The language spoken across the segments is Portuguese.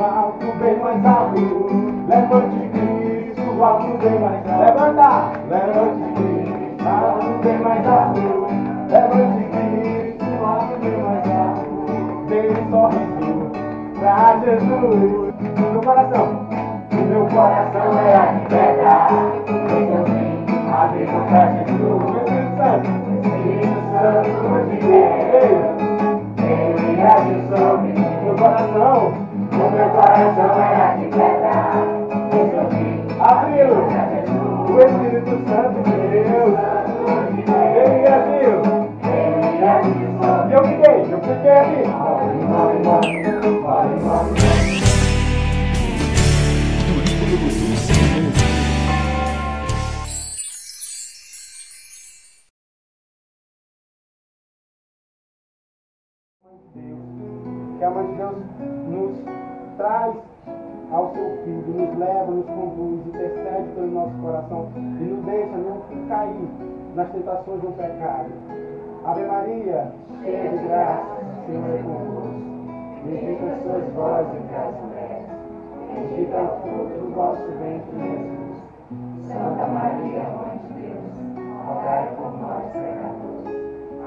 alto, bem mais alto. Levante Cristo, alto, bem mais alto. Levanta! Levante Cristo, alto, bem mais alto. Levante Cristo, alto, bem mais alto. Dê um sorriso pra Jesus. No coração. O meu coração é a de pedra. Amigo pra Jesus. Espírito Santo de Deus. Ele age sobre meu coração. O meu coração é de pedra. Abriu o Espírito Santo de Deus. Ele agiu. E eu fiquei aqui. Que a mãe de Deus nos traz ao seu Filho, nos leva, nos conduz, intercede pelo nosso coração e nos deixa não cair nas tentações do pecado. Ave Maria, cheia de graça, o Senhor é convosco. Bendita sois vós entre as mulheres, bendito é o fruto do vosso ventre, Jesus. Santa Maria, Mãe de Deus, rogai por nós, pecadores,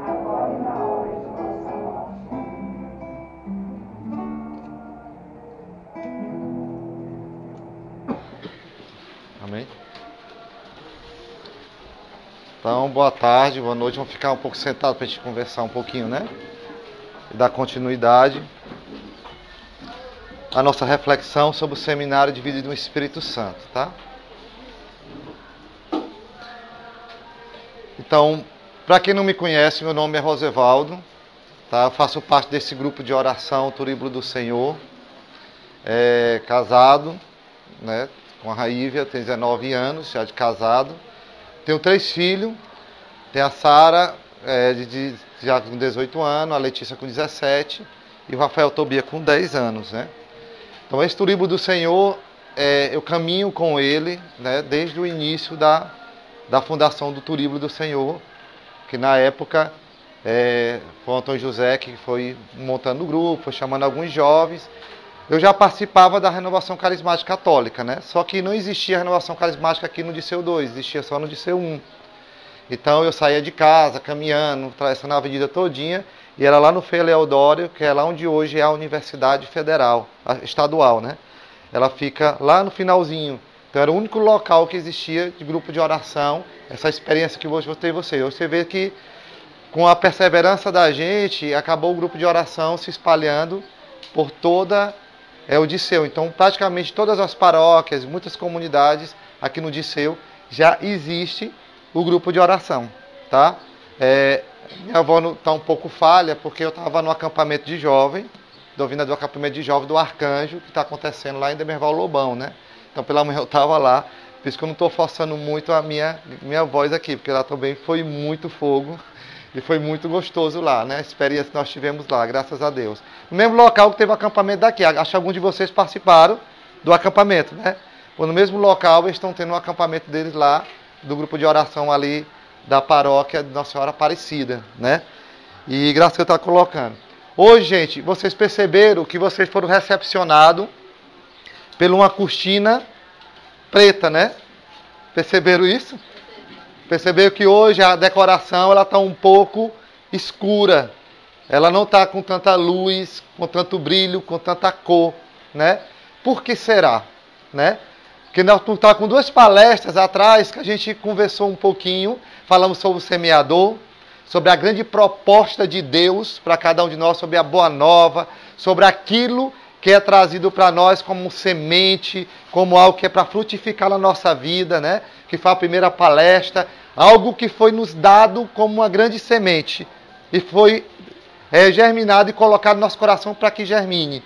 agora e na hora de nossa morte. Amém? Então, boa tarde, boa noite. Vamos ficar um pouco sentados para a gente conversar um pouquinho, né? E dar continuidade à nossa reflexão sobre o Seminário de Vida do Espírito Santo, tá? Então, para quem não me conhece, meu nome é Rosevaldo, tá? Eu faço parte desse grupo de oração Turíbulo do Senhor, casado, né? Com a Raívia, tenho 19 anos, já de casado. Tenho 3 filhos. Tem a Sara, já com 18 anos, a Letícia com 17 e o Rafael Tobia com 10 anos, né? Então, esse Turíbulo do Senhor, eu caminho com ele, né, desde o início da fundação do Turíbulo do Senhor, que na época foi o Antônio José que foi montando o grupo, foi chamando alguns jovens. Eu já participava da Renovação Carismática Católica, né? Só que não existia Renovação Carismática aqui no Disseu 2, existia só no Disseu 1. Então eu saía de casa, caminhando, atravessando a avenida todinha, e era lá no Frei Leodório, que é lá onde hoje é a Universidade Federal, estadual, né? Ela fica lá no finalzinho. Então era o único local que existia de grupo de oração, essa experiência que hoje tem você. Você vê que com a perseverança da gente, acabou o grupo de oração se espalhando por toda o Disseu. Então, praticamente todas as paróquias, muitas comunidades aqui no Disseu já existe o grupo de oração, tá? Minha avó está um pouco falha, porque eu estava no acampamento de jovem, estou vindo do acampamento de jovem do Arcanjo, que está acontecendo lá em Demerval Lobão, né? Então, pela manhã eu estava lá, por isso que eu não estou forçando muito a minha voz aqui, porque lá também foi muito fogo. E foi muito gostoso lá, né? A experiência que nós tivemos lá, graças a Deus. No mesmo local que teve o acampamento daqui. Acho que alguns de vocês participaram do acampamento, né? No mesmo local, eles estão tendo um acampamento deles lá, do grupo de oração ali da paróquia de Nossa Senhora Aparecida, né? E graças a Deus está colocando. Hoje, gente, vocês perceberam que vocês foram recepcionados por uma cortina preta, né? Perceberam isso? Percebeu que hoje a decoração ela está um pouco escura. Ela não está com tanta luz, com tanto brilho, com tanta cor, né? Por que será? Né? Porque nós estávamos com 2 palestras atrás que a gente conversou um pouquinho, falamos sobre o semeador, sobre a grande proposta de Deus para cada um de nós, sobre a boa nova, sobre aquilo que é trazido para nós como semente, como algo que é para frutificar na nossa vida, né? Que foi a primeira palestra. Algo que foi nos dado como uma grande semente e foi germinado e colocado no nosso coração para que germine.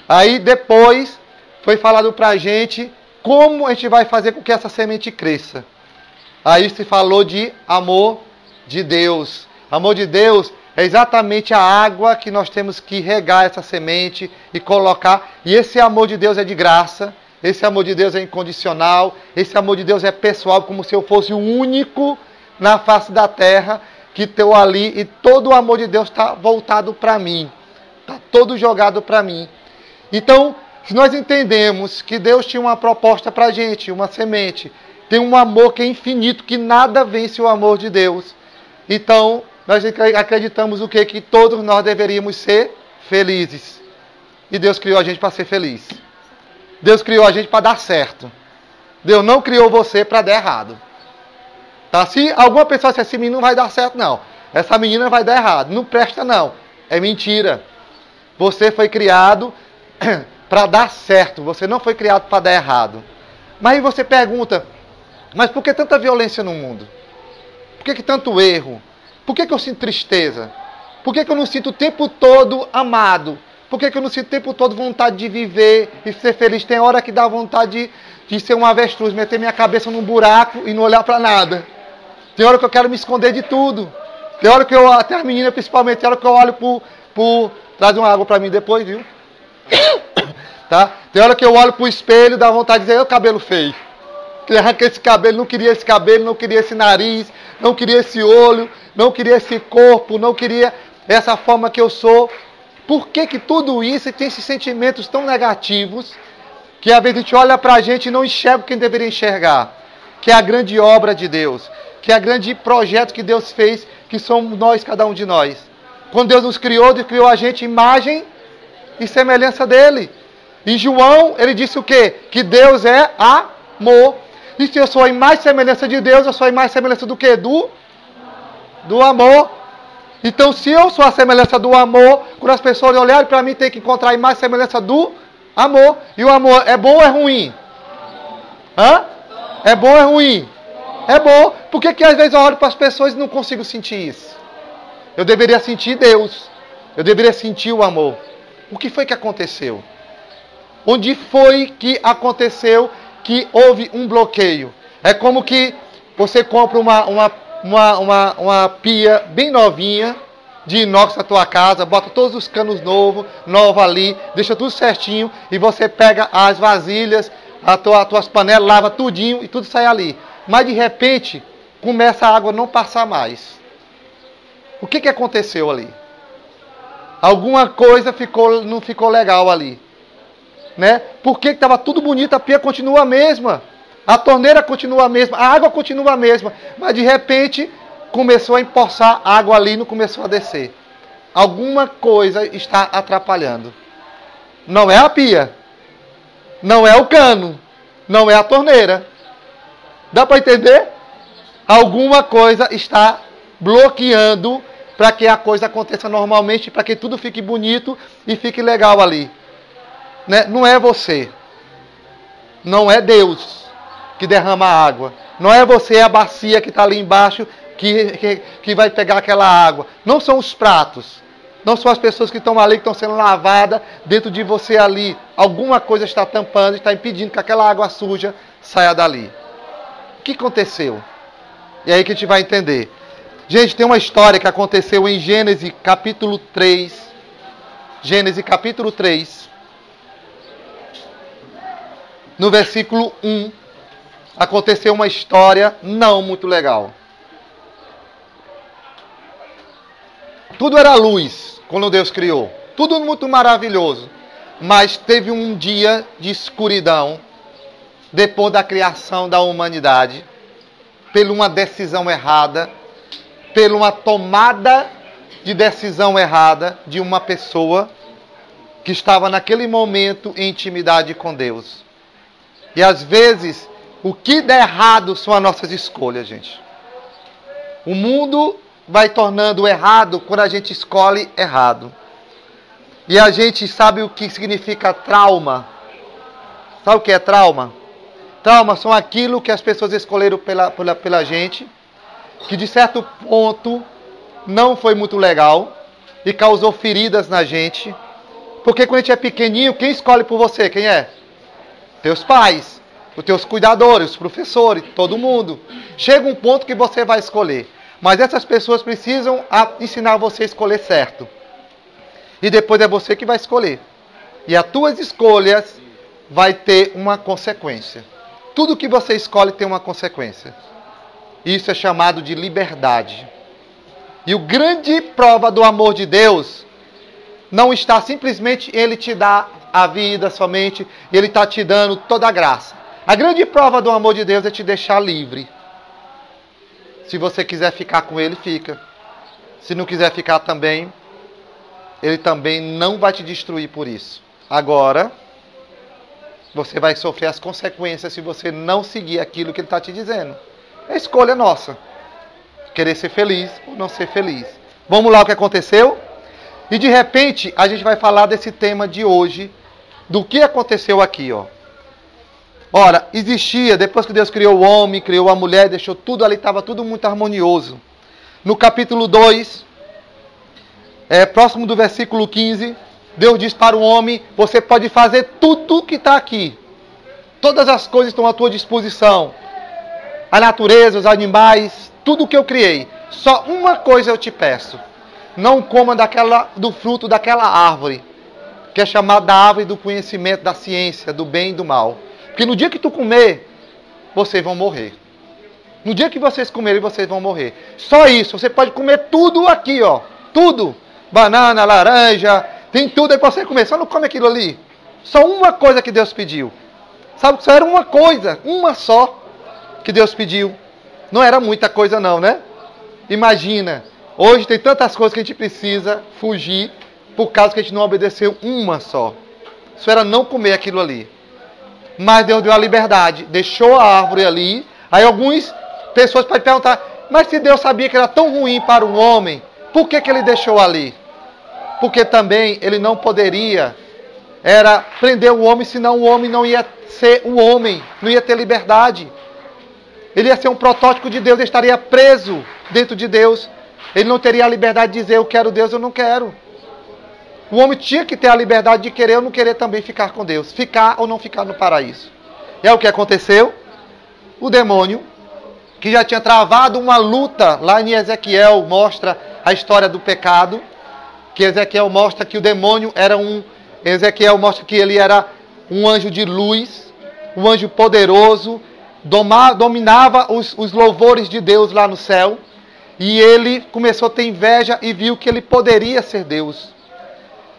Aí depois foi falado para a gente como a gente vai fazer com que essa semente cresça. Aí se falou de amor de Deus. Amor de Deus é exatamente a água que nós temos que regar essa semente e colocar. E esse amor de Deus é de graça. Esse amor de Deus é incondicional, esse amor de Deus é pessoal, como se eu fosse o único na face da terra que estou ali e todo o amor de Deus está voltado para mim, está todo jogado para mim. Então, Se nós entendemos que Deus tinha uma proposta para a gente, uma semente, tem um amor que é infinito, que nada vence o amor de Deus. Então, nós acreditamos o quê? Que todos nós deveríamos ser felizes. E Deus criou a gente para ser feliz. Deus criou a gente para dar certo. Deus não criou você para dar errado. Tá? Se alguma pessoa disser, esse menino não vai dar certo, não. Essa menina vai dar errado. Não presta, não. É mentira. Você foi criado para dar certo. Você não foi criado para dar errado. Mas aí você pergunta, mas por que tanta violência no mundo? Por que tanto erro? Por que eu sinto tristeza? Por que eu não sinto o tempo todo amado? Por que eu não sinto o tempo todo vontade de viver e ser feliz? Tem hora que dá vontade de ser um avestruz, meter minha cabeça num buraco e não olhar para nada. Tem hora que eu quero me esconder de tudo. Tem hora que eu, até as meninas principalmente, tem hora que eu olho por... Traz uma água para mim depois, viu? Tá? Tem hora que eu olho pro espelho e dá vontade de dizer, cabelo feio. Queria arrancar esse cabelo, não queria esse cabelo, não queria esse nariz, não queria esse olho, não queria esse corpo, não queria essa forma que eu sou. Por que tudo isso tem esses sentimentos tão negativos que às vezes a gente olha pra gente e não enxerga quem deveria enxergar? Que é a grande obra de Deus, que é o grande projeto que Deus fez, que somos nós, cada um de nós. Quando Deus nos criou, Deus criou a gente imagem e semelhança dele. Em João, ele disse o quê? Que Deus é amor. E se eu sou a imagem e semelhança de Deus, eu sou a imagem e semelhança do quê? Do amor. Então, se eu sou a semelhança do amor, quando as pessoas olharem para mim, tem que encontrar a imagem e semelhança do amor. E o amor é bom ou é ruim? Hã? É bom ou é ruim? É bom. Por que às vezes eu olho para as pessoas e não consigo sentir isso? Eu deveria sentir Deus. Eu deveria sentir o amor. O que foi que aconteceu? Onde foi que aconteceu que houve um bloqueio? É como que você compra uma pia bem novinha, de inox na tua casa, bota todos os canos novos ali, deixa tudo certinho, e você pega as vasilhas, as tuas panelas, lava tudinho e tudo sai ali. Mas de repente, começa a água não passar mais. O que aconteceu ali? Alguma coisa não ficou legal ali. Né? Porque estava tudo bonito, a pia continua a mesma, a torneira continua a mesma, a água continua a mesma, mas de repente começou a empoçar água ali e não começou a descer. Alguma coisa está atrapalhando. Não é a pia, não é o cano, não é a torneira. Dá para entender? Alguma coisa está bloqueando para que a coisa aconteça normalmente, para que tudo fique bonito e fique legal ali. Né? Não é você. Não é Deus que derrama a água. Não é você a bacia que está ali embaixo que vai pegar aquela água. Não são os pratos. Não são as pessoas que estão ali, que estão sendo lavadas dentro de você ali. Alguma coisa está tampando, está impedindo que aquela água suja saia dali. O que aconteceu? E aí que a gente vai entender. Gente, tem uma história que aconteceu em Gênesis capítulo 3. Gênesis capítulo 3. No versículo 1. Aconteceu uma história não muito legal. Tudo era luz quando Deus criou. Tudo muito maravilhoso. Mas teve um dia de escuridão depois da criação da humanidade, por uma decisão errada, por uma tomada de decisão errada de uma pessoa que estava naquele momento em intimidade com Deus. E às vezes, o que dá errado são as nossas escolhas, gente. O mundo vai tornando errado quando a gente escolhe errado. E a gente sabe o que significa trauma. Sabe o que é trauma? Trauma são aquilo que as pessoas escolheram pela gente, que de certo ponto não foi muito legal e causou feridas na gente. Porque quando a gente é pequenininho, quem escolhe por você? Quem é? Teus pais, os teus cuidadores, os professores, todo mundo. Chega um ponto que você vai escolher. Mas essas pessoas precisam ensinar você a escolher certo. E depois é você que vai escolher. E as tuas escolhas vai ter uma consequência. Tudo que você escolhe tem uma consequência. Isso é chamado de liberdade. E o grande prova do amor de Deus não está simplesmente em Ele te dar a vida somente, e Ele está te dando toda a graça. A grande prova do amor de Deus é te deixar livre. Se você quiser ficar com Ele, fica. Se não quiser ficar também, Ele também não vai te destruir por isso. Agora, você vai sofrer as consequências se você não seguir aquilo que Ele está te dizendo. É escolha nossa. Querer ser feliz ou não ser feliz. Vamos lá o que aconteceu? E de repente, a gente vai falar desse tema de hoje, do que aconteceu aqui, ó. Ora, existia, depois que Deus criou o homem, criou a mulher, deixou tudo ali, estava tudo muito harmonioso. No capítulo 2, próximo do versículo 15, Deus diz para o homem, você pode fazer tudo que está aqui. Todas as coisas estão à tua disposição. A natureza, os animais, tudo que eu criei. Só uma coisa eu te peço. Não coma do fruto daquela árvore, que é chamada da árvore do conhecimento, da ciência, do bem e do mal. Porque no dia que tu comer, vocês vão morrer. No dia que vocês comerem, vocês vão morrer. Só isso. Você pode comer tudo aqui, ó. Tudo. Banana, laranja, tem tudo aí para você comer. Só não come aquilo ali. Só uma coisa que Deus pediu. Sabe que só era uma coisa. Uma só que Deus pediu. Não era muita coisa não, né? Imagina. Hoje tem tantas coisas que a gente precisa fugir por causa que a gente não obedeceu uma só. Isso era não comer aquilo ali. Mas Deus deu a liberdade, deixou a árvore ali. Aí algumas pessoas podem perguntar, mas se Deus sabia que era tão ruim para o homem, por que Ele deixou ali? Porque também Ele não poderia prender o homem, senão o homem não ia ser o homem, não ia ter liberdade. Ele ia ser um protótipo de Deus, ele estaria preso dentro de Deus. Ele não teria a liberdade de dizer, eu quero Deus, eu não quero. O homem tinha que ter a liberdade de querer ou não querer também ficar com Deus. Ficar ou não ficar no paraíso. E é o que aconteceu. O demônio, que já tinha travado uma luta, lá em Ezequiel mostra a história do pecado. Que Ezequiel mostra que o demônio Ezequiel mostra que ele era um anjo de luz, um anjo poderoso, dominava os louvores de Deus lá no céu. E ele começou a ter inveja e viu que ele poderia ser Deus.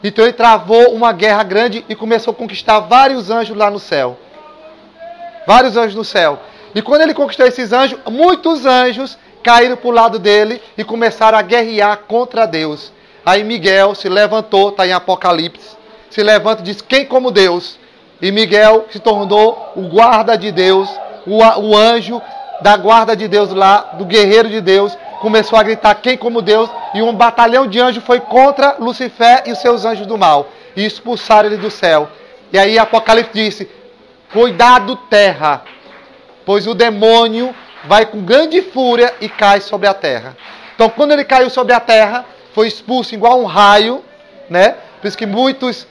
Então ele travou uma guerra grande e começou a conquistar vários anjos lá no céu. Vários anjos no céu. E quando ele conquistou esses anjos, muitos anjos caíram para o lado dele e começaram a guerrear contra Deus. Aí Miguel se levantou, está em Apocalipse, se levanta e diz, quem como Deus? E Miguel se tornou o guarda de Deus, o anjo da guarda de Deus lá, do guerreiro de Deus, começou a gritar, quem como Deus? E um batalhão de anjos foi contra Lucifer e os seus anjos do mal. E expulsaram ele do céu. E aí Apocalipse disse, cuidado terra, pois o demônio vai com grande fúria e cai sobre a terra. Então quando ele caiu sobre a terra, foi expulso igual um raio, né? Por isso que muitas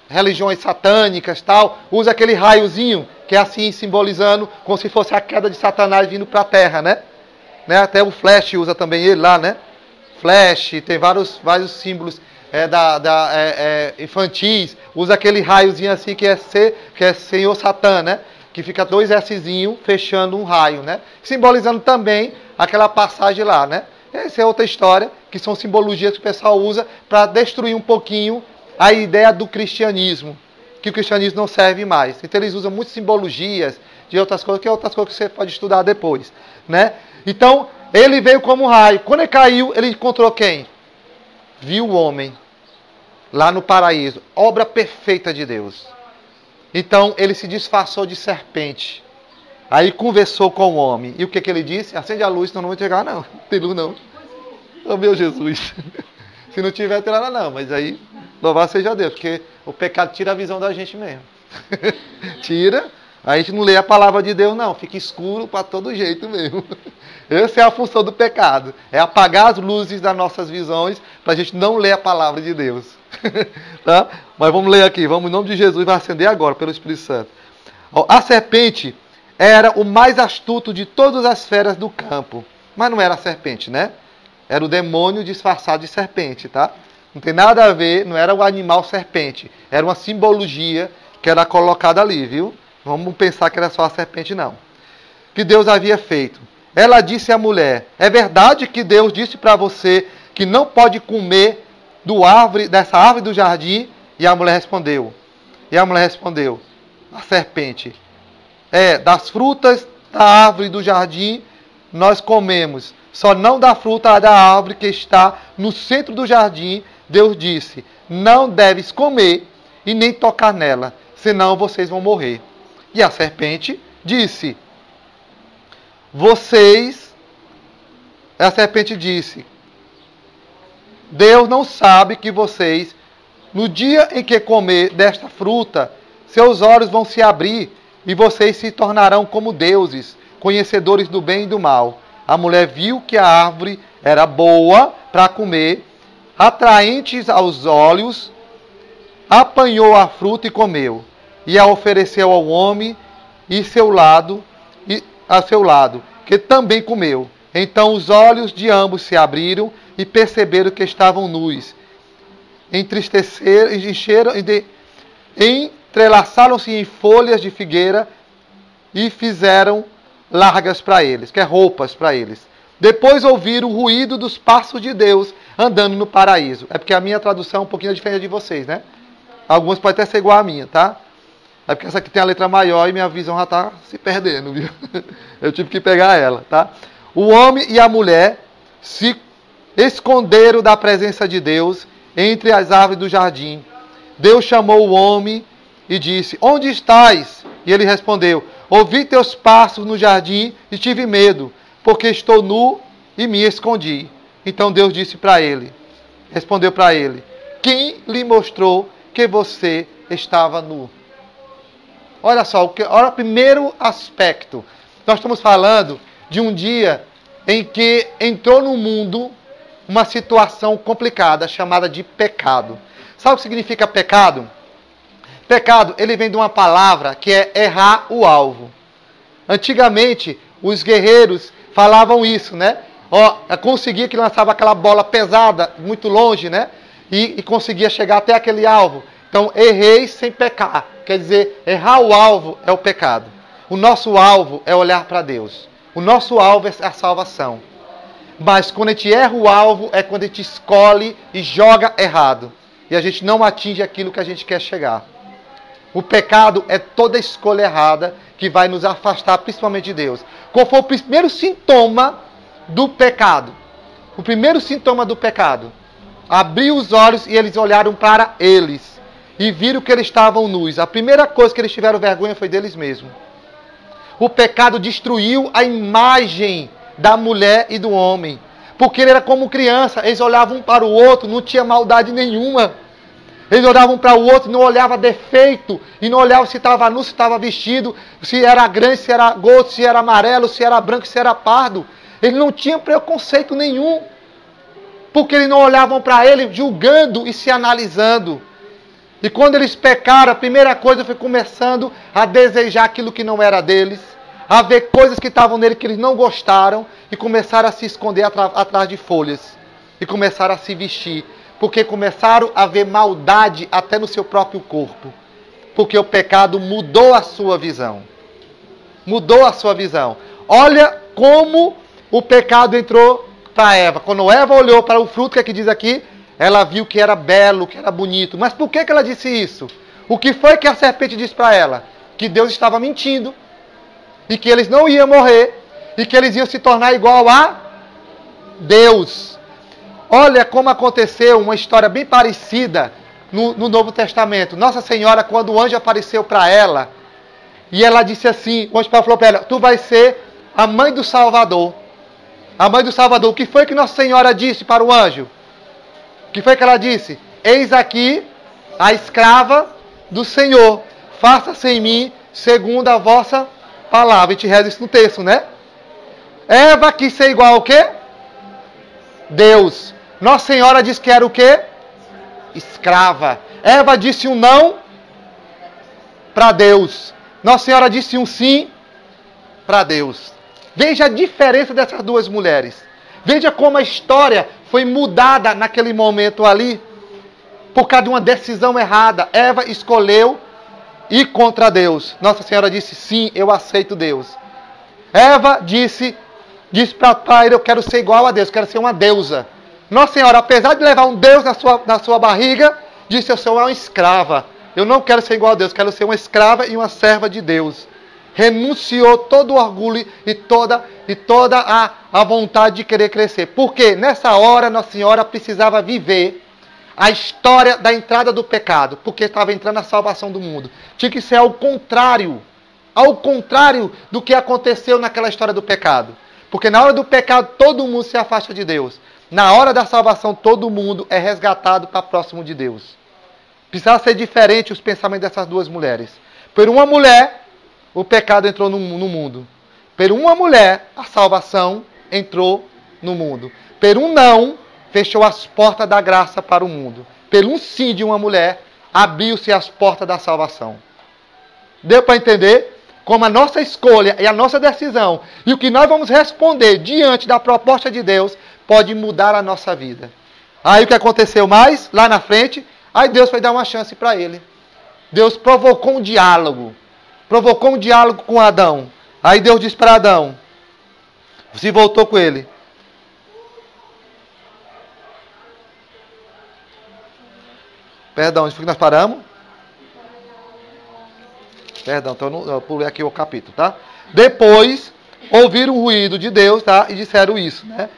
religiões satânicas tal, usa aquele raiozinho, que é assim simbolizando como se fosse a queda de Satanás vindo para a terra, né? Até o Flash usa também ele lá, né? Flash, tem vários símbolos infantis, usa aquele raiozinho assim que é Senhor Satã, né? Que fica dois Szinho fechando um raio, né? Simbolizando também aquela passagem lá, né? Essa é outra história, que são simbologias que o pessoal usa para destruir um pouquinho a ideia do cristianismo, que o cristianismo não serve mais. Então eles usam muitas simbologias de outras coisas, que é outras coisas que você pode estudar depois, né? Então, ele veio como raio. Quando ele caiu, ele encontrou quem? Viu o homem lá no paraíso, obra perfeita de Deus. Então, ele se disfarçou de serpente. Aí conversou com o homem. E o que ele disse? Acende a luz, senão não vou entregar, não. Tem luz, não. Oh, meu Jesus. Se não tiver, tem nada, não. Mas aí, louvado seja Deus, porque o pecado tira a visão da gente mesmo. Tira. A gente não lê a palavra de Deus, não. Fica escuro para todo jeito mesmo. Essa é a função do pecado. É apagar as luzes das nossas visões para a gente não ler a palavra de Deus. Tá? Mas vamos ler aqui. Vamos, em nome de Jesus, vai acender agora pelo Espírito Santo. A serpente era o mais astuto de todas as feras do campo. Mas não era a serpente, né? Era o demônio disfarçado de serpente, tá? Não tem nada a ver, não era o animal serpente. Era uma simbologia que era colocada ali, viu? Vamos pensar que era só a serpente, não. Que Deus havia feito. Ela disse à mulher, é verdade que Deus disse para você que não pode comer dessa árvore do jardim? E a mulher respondeu, a serpente, das frutas da árvore do jardim nós comemos, só não da fruta da árvore que está no centro do jardim. Deus disse, não deves comer e nem tocar nela, senão vocês vão morrer. E a serpente disse, Deus não sabe que vocês, no dia em que comer desta fruta, seus olhos vão se abrir e vocês se tornarão como deuses, conhecedores do bem e do mal. A mulher viu que a árvore era boa para comer, atraentes aos olhos, apanhou a fruta e comeu, e a ofereceu ao homem a seu lado, que também comeu. Então os olhos de ambos se abriram e perceberam que estavam nus. Entrelaçaram-se em folhas de figueira e fizeram largas para eles, roupas para eles. Depois ouviram o ruído dos passos de Deus andando no paraíso. É porque a minha tradução é um pouquinho diferente de vocês, né? Algumas podem até ser igual à minha, tá? É porque essa aqui tem a letra maior e minha visão já está se perdendo, viu? Eu tive que pegar ela, tá? O homem e a mulher se esconderam da presença de Deus entre as árvores do jardim. Deus chamou o homem e disse, onde estás? E ele respondeu, ouvi teus passos no jardim e tive medo, porque estou nu e me escondi. Então Deus respondeu para ele, quem lhe mostrou que você estava nu? Olha só, olha o primeiro aspecto. Nós estamos falando de um dia em que entrou no mundo uma situação complicada chamada de pecado. Sabe o que significa pecado? Pecado, ele vem de uma palavra que é errar o alvo. Antigamente, os guerreiros falavam isso, né? Conseguia que lançava aquela bola pesada, muito longe, né? E conseguia chegar até aquele alvo. Então, errei sem pecar. Quer dizer, errar o alvo é o pecado. O nosso alvo é olhar para Deus. O nosso alvo é a salvação. Mas quando a gente erra o alvo, é quando a gente escolhe e joga errado. E a gente não atinge aquilo que a gente quer chegar. O pecado é toda escolha errada que vai nos afastar principalmente de Deus. Qual foi o primeiro sintoma do pecado? O primeiro sintoma do pecado. Abriu os olhos e eles olharam para eles. E viram que eles estavam nus. A primeira coisa que eles tiveram vergonha foi deles mesmos. O pecado destruiu a imagem da mulher e do homem. Porque ele era como criança. Eles olhavam um para o outro, não tinha maldade nenhuma. Eles olhavam um para o outro, não olhavam defeito. E não olhavam se estava nu, se estava vestido. Se era grande, se era gordo, se era amarelo, se era branco, se era pardo. Eles não tinham preconceito nenhum. Porque eles não olhavam para ele julgando e se analisando. E quando eles pecaram, a primeira coisa foi começando a desejar aquilo que não era deles. A ver coisas que estavam nele que eles não gostaram. E começaram a se esconder atrás de folhas. E começaram a se vestir. Porque começaram a ver maldade até no seu próprio corpo. Porque o pecado mudou a sua visão. Mudou a sua visão. Olha como o pecado entrou para Eva. Quando Eva olhou para o fruto, que diz aqui, ela viu que era belo, que era bonito. Mas por que ela disse isso? O que foi que a serpente disse para ela? Que Deus estava mentindo. E que eles não iam morrer. E que eles iam se tornar igual a Deus. Olha como aconteceu uma história bem parecida no Novo Testamento. Nossa Senhora, quando o anjo apareceu para ela, e ela disse assim, o anjo falou para ela, tu vai ser a mãe do Salvador. A mãe do Salvador. O que foi que Nossa Senhora disse para o anjo? O que foi que ela disse? Eis aqui a escrava do Senhor. Faça-se em mim segundo a vossa palavra. A gente reza isso no texto, né? Eva quis ser igual ao quê? Deus. Nossa Senhora disse que era o quê? Escrava. Eva disse um não para Deus. Nossa Senhora disse um sim para Deus. Veja a diferença dessas duas mulheres. Veja como a história foi mudada naquele momento ali. Por causa de uma decisão errada. Eva escolheu ir contra Deus. Nossa Senhora disse sim, eu aceito Deus. Eva disse para o pai, eu quero ser igual a Deus, quero ser uma deusa. Nossa Senhora, apesar de levar um Deus na sua barriga, disse: eu sou uma escrava. Eu não quero ser igual a Deus, quero ser uma escrava e uma serva de Deus. Renunciou todo o orgulho e toda a vontade de querer crescer. Porque nessa hora Nossa Senhora precisava viver a história da entrada do pecado, porque estava entrando a salvação do mundo. Tinha que ser ao contrário do que aconteceu naquela história do pecado. Porque na hora do pecado todo mundo se afasta de Deus. Na hora da salvação todo mundo é resgatado para próximo de Deus. Precisava ser diferente os pensamentos dessas duas mulheres. Por uma mulher, o pecado entrou no mundo. Por uma mulher, a salvação entrou no mundo. Por um não, fechou as portas da graça para o mundo. Por um sim de uma mulher, abriu-se as portas da salvação. Deu para entender? Como a nossa escolha e a nossa decisão e o que nós vamos responder diante da proposta de Deus pode mudar a nossa vida. Aí o que aconteceu mais? Lá na frente, aí Deus foi dar uma chance para ele. Deus provocou um diálogo. Provocou um diálogo com Adão. Aí Deus disse para Adão, se voltou com ele: perdão, onde foi que nós paramos? Perdão, então eu pulei aqui o capítulo, tá? Depois, ouviram o ruído de Deus, tá? E disseram isso, né?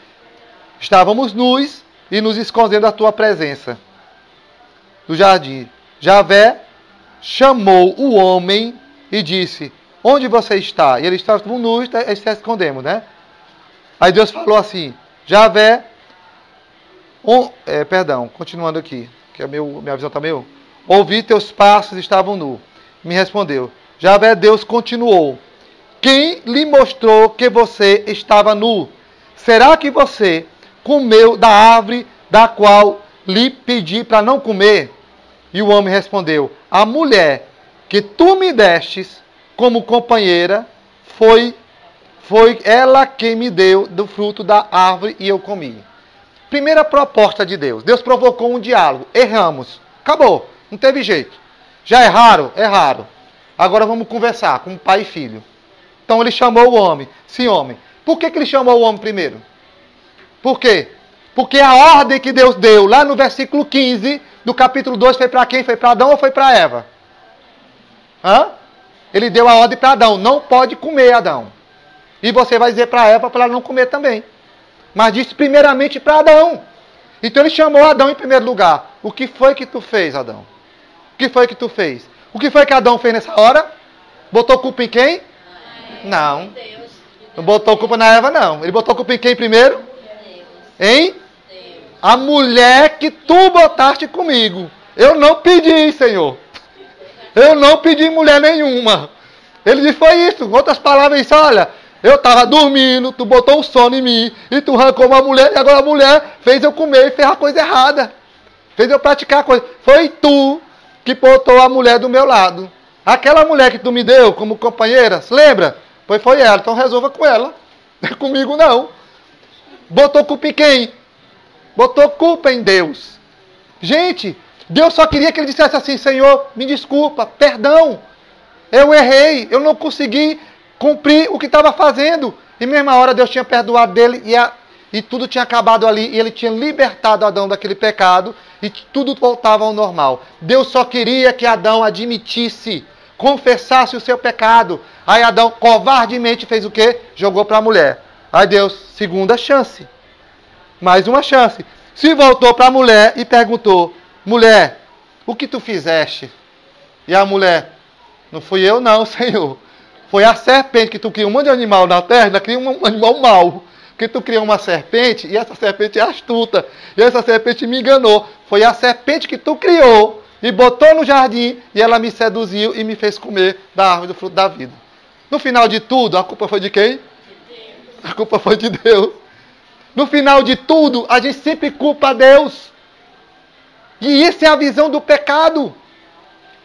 Estávamos nus e nos escondendo da tua presença do jardim. Javé chamou o homem e disse: onde você está? E ele estava nus e se escondemos, né? Aí Deus falou assim: Javé, continuando aqui, que minha visão está meio... ouvi teus passos, estavam nus. Me respondeu. Javé, Deus continuou: quem lhe mostrou que você estava nu? Será que você comeu da árvore da qual lhe pedi para não comer? E o homem respondeu: a mulher que tu me destes como companheira, foi ela quem me deu do fruto da árvore e eu comi. Primeira proposta de Deus. Deus provocou um diálogo. Erramos. Acabou. Não teve jeito. Já erraram? Erraram. Agora vamos conversar como pai e filho. Então ele chamou o homem. Sim, homem. Por que ele chamou o homem primeiro? Por quê? Porque a ordem que Deus deu lá no versículo 15 do capítulo 2 foi para quem? Foi para Adão ou foi para Eva? Ele deu a ordem para Adão: não pode comer, Adão. E você vai dizer para Eva para ela não comer também. Mas disse primeiramente para Adão. Então ele chamou Adão em primeiro lugar. O que foi que tu fez, Adão? O que foi que tu fez? O que foi que Adão fez nessa hora? Botou culpa em quem? Não. Não botou culpa na Eva, não. Ele botou culpa em quem primeiro? Em? A mulher que tu botaste comigo. Eu não pedi, Senhor. Eu não pedi mulher nenhuma. Ele disse: foi isso. Em outras palavras, ele disse: olha, eu estava dormindo, tu botou um sono em mim, e tu arrancou uma mulher, e agora a mulher fez eu comer e fez a coisa errada. Fez eu praticar a coisa. Foi tu que botou a mulher do meu lado. Aquela mulher que tu me deu como companheira, se lembra? Pois foi ela, então resolva com ela. Não é comigo não. Botou culpa em quem? Botou culpa em Deus. Gente, Deus só queria que ele dissesse assim: Senhor, me desculpa, perdão. Eu errei, eu não consegui cumprir o que estava fazendo. E na mesma hora Deus tinha perdoado dele e tudo tinha acabado ali. E ele tinha libertado Adão daquele pecado e tudo voltava ao normal. Deus só queria que Adão admitisse, confessasse o seu pecado. Aí Adão covardemente fez o quê? Jogou para a mulher. Aí Deus, segunda chance. Mais uma chance. Se voltou para a mulher e perguntou: mulher, o que tu fizeste? E a mulher: não fui eu não, Senhor. Foi a serpente que tu criou um monte de animal na terra, ainda cria um animal mau. Porque tu criou uma serpente e essa serpente é astuta. E essa serpente me enganou. Foi a serpente que tu criou e botou no jardim e ela me seduziu e me fez comer da árvore do fruto da vida. No final de tudo, a culpa foi de quem? A culpa foi de Deus. No final de tudo, a gente sempre culpa a Deus. E isso é a visão do pecado.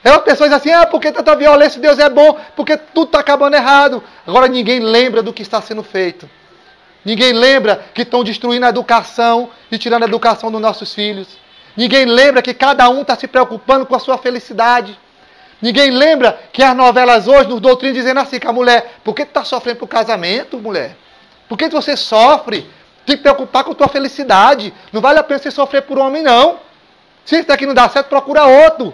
É uma pessoa diz assim: porque tanta violência, Deus é bom, porque tudo está acabando errado. Agora ninguém lembra do que está sendo feito. Ninguém lembra que estão destruindo a educação e tirando a educação dos nossos filhos. Ninguém lembra que cada um está se preocupando com a sua felicidade. Ninguém lembra que as novelas hoje nos doutrinam dizendo assim: que a mulher, por que tu está sofrendo por casamento, mulher? Por que você sofre? Tem que preocupar com a tua felicidade. Não vale a pena você sofrer por homem, não. Se isso daqui não dá certo, procura outro.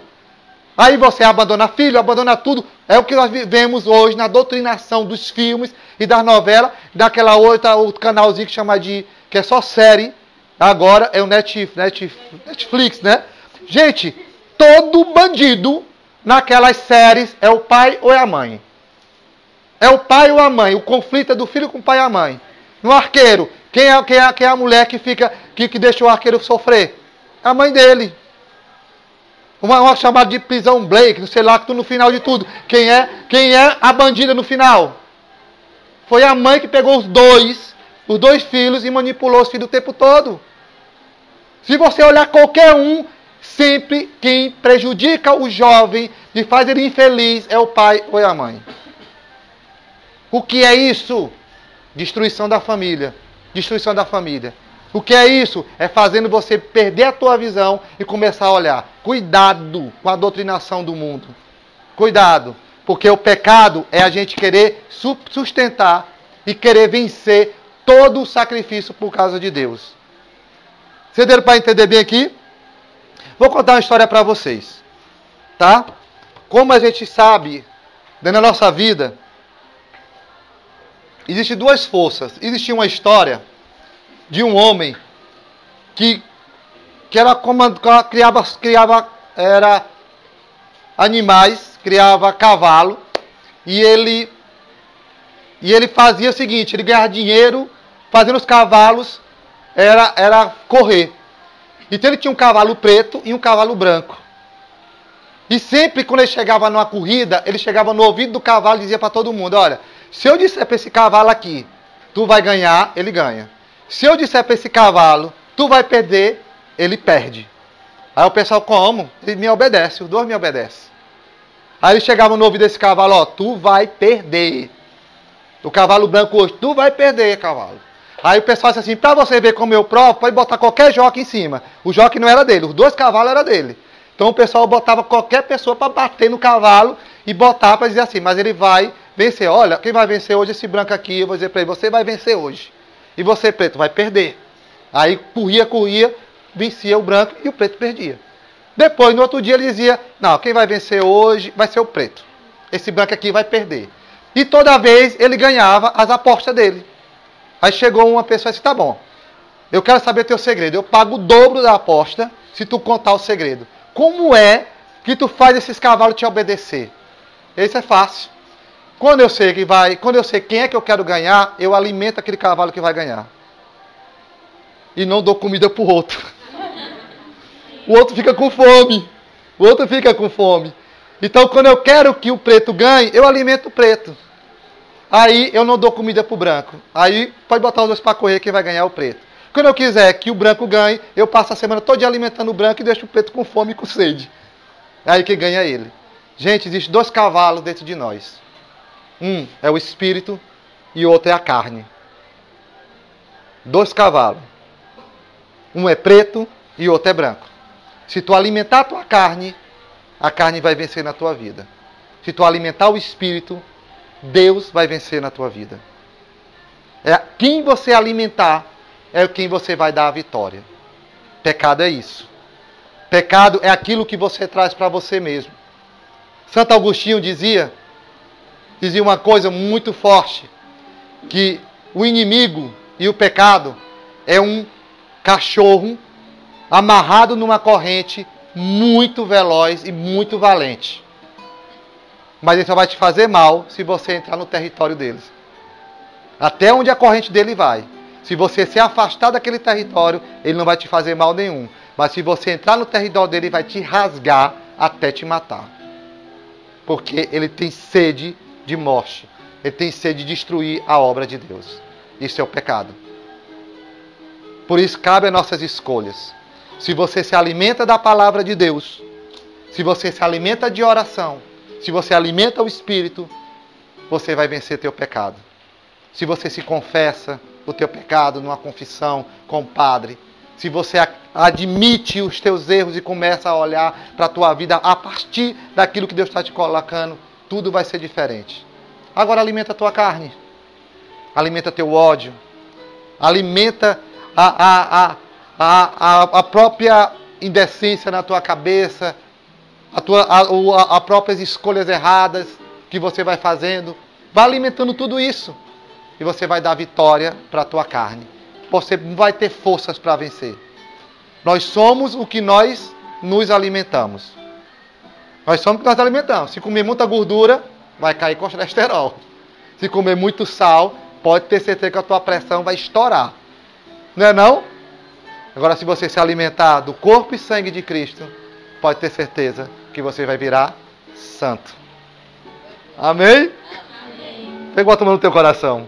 Aí você abandona filho, abandona tudo. É o que nós vemos hoje na doutrinação dos filmes e das novelas, daquela outra, outro canalzinho que chama que é só série. Agora é o Netflix, né? Gente, todo bandido naquelas séries é o pai ou é a mãe. É o pai ou a mãe. O conflito é do filho com o pai e a mãe. No arqueiro, quem é a mulher que deixa o arqueiro sofrer? A mãe dele. Uma chamada de prisão Blake, não sei lá, que no final de tudo. Quem é a bandida no final? Foi a mãe que pegou os dois filhos e manipulou os filhos o tempo todo. Se você olhar qualquer um, sempre quem prejudica o jovem e faz ele infeliz é o pai ou é a mãe. O que é isso? Destruição da família. Destruição da família. O que é isso? É fazendo você perder a tua visão e começar a olhar. Cuidado com a doutrinação do mundo. Cuidado. Porque o pecado é a gente querer sustentar e querer vencer todo o sacrifício por causa de Deus. Vocês deram para entender bem aqui? Vou contar uma história para vocês. Tá? Como a gente sabe, dentro da nossa vida, existem duas forças. Existia uma história de um homem que criava animais, criava cavalo, e ele fazia o seguinte, ele ganhava dinheiro fazendo os cavalos era correr. Então ele tinha um cavalo preto e um cavalo branco. E sempre quando ele chegava numa corrida, ele chegava no ouvido do cavalo e dizia para todo mundo, olha, se eu disser para esse cavalo aqui, tu vai ganhar, ele ganha. Se eu disser para esse cavalo, tu vai perder, ele perde. Aí o pessoal, como? Ele me obedece, os dois me obedecem. Aí ele chegava no ouvido desse cavalo, ó, tu vai perder. O cavalo branco hoje, tu vai perder, cavalo. Aí o pessoal disse assim, para você ver como eu provo, pode botar qualquer jockey em cima. O jockey não era dele, os dois cavalos eram dele. Então o pessoal botava qualquer pessoa para bater no cavalo e botar para dizer assim, mas ele vai vencer. Olha, quem vai vencer hoje é esse branco aqui, eu vou dizer para ele, você vai vencer hoje. E você, preto, vai perder. Aí corria, vencia o branco e o preto perdia. Depois, no outro dia, ele dizia, não, quem vai vencer hoje vai ser o preto. Esse branco aqui vai perder. E toda vez ele ganhava as apostas dele. Aí chegou uma pessoa e disse, tá bom, eu quero saber teu segredo. Eu pago o dobro da aposta se tu contar o segredo. Como é que tu faz esses cavalos te obedecer? Isso é fácil. Quando eu sei quem é que eu quero ganhar, eu alimento aquele cavalo que vai ganhar. E não dou comida pro outro. O outro fica com fome. Então, quando eu quero que o preto ganhe, eu alimento o preto. Aí eu não dou comida pro branco. Aí pode botar os dois para correr, quem vai ganhar é o preto. Quando eu quiser que o branco ganhe, eu passo a semana toda alimentando o branco e deixo o preto com fome e com sede. Aí quem ganha é ele. Gente, existem dois cavalos dentro de nós. Um é o espírito e o outro é a carne. Dois cavalos. Um é preto e o outro é branco. Se tu alimentar a tua carne, a carne vai vencer na tua vida. Se tu alimentar o espírito, Deus vai vencer na tua vida. Quem você alimentar é quem você vai dar a vitória. Pecado é isso. Pecado é aquilo que você traz para você mesmo. Santo Agostinho dizia uma coisa muito forte, que o inimigo e o pecado é um cachorro amarrado numa corrente muito veloz e muito valente. Mas ele só vai te fazer mal se você entrar no território deles. Até onde a corrente dele vai. Se você se afastar daquele território, ele não vai te fazer mal nenhum. Mas se você entrar no território dele, ele vai te rasgar até te matar. Porque ele tem sede de morte. Ele tem sede de destruir a obra de Deus. Isso é o pecado. Por isso cabe as nossas escolhas. Se você se alimenta da palavra de Deus, se você se alimenta de oração, se você alimenta o Espírito, você vai vencer teu pecado. Se você se confessa o teu pecado numa confissão com o Padre, se você admite os teus erros e começa a olhar para a tua vida a partir daquilo que Deus está te colocando, tudo vai ser diferente. Agora alimenta a tua carne, alimenta teu ódio, Alimenta a própria indecência na tua cabeça, as próprias escolhas erradas que você vai fazendo. Vai alimentando tudo isso. E você vai dar vitória para a tua carne. Você vai ter forças para vencer. Nós somos o que nós nos alimentamos. Nós somos o que nós alimentamos. Se comer muita gordura, vai cair colesterol. Se comer muito sal, pode ter certeza que a tua pressão vai estourar. Não é não? Agora, se você se alimentar do corpo e sangue de Cristo, pode ter certeza que você vai virar santo. Amém? Pega a mão no teu coração.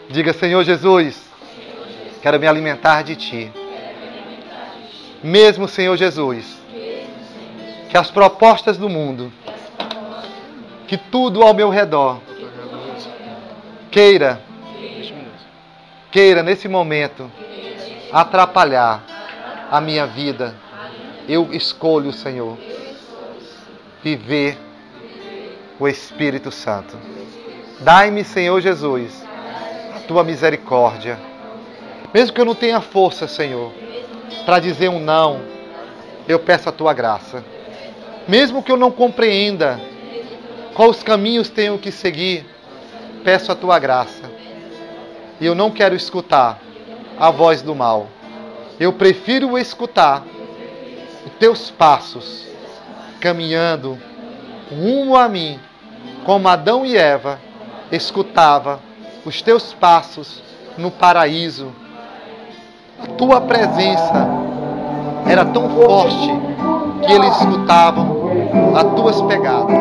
Diga, Senhor Jesus, quero me alimentar de Ti. Mesmo, Senhor Jesus, que as propostas do mundo, que tudo ao meu redor, queira nesse momento atrapalhar a minha vida, eu escolho, Senhor, viver o Espírito Santo. Dai-me, Senhor Jesus, a Tua misericórdia. Mesmo que eu não tenha força, Senhor, para dizer um não, eu peço a Tua graça. Mesmo que eu não compreenda quais caminhos tenho que seguir, peço a Tua graça. E eu não quero escutar a voz do mal. Eu prefiro escutar os Teus passos, caminhando rumo a mim, como Adão e Eva escutava os Teus passos no paraíso. A Tua presença era tão forte que eles escutavam as Tuas pegadas.